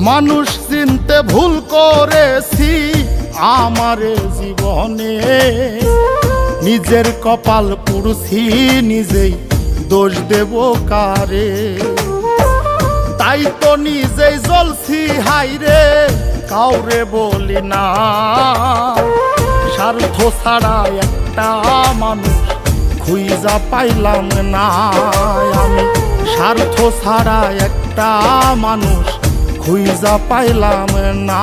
মানুষ চিনতে ভুল করেছি আমারে জীবনে, নিজের কপাল পুড়ছি নিজেই দোষ দেব কারে। তাই তো নিজেই জ্বলছি হাইরে কাউরে বলি না, স্বার্থ ছাড়া একটা মানুষ খুঁজা পাইলাম না। আমি স্বার্থ ছাড়া একটা মানুষ খুঁজা পাইলাম না।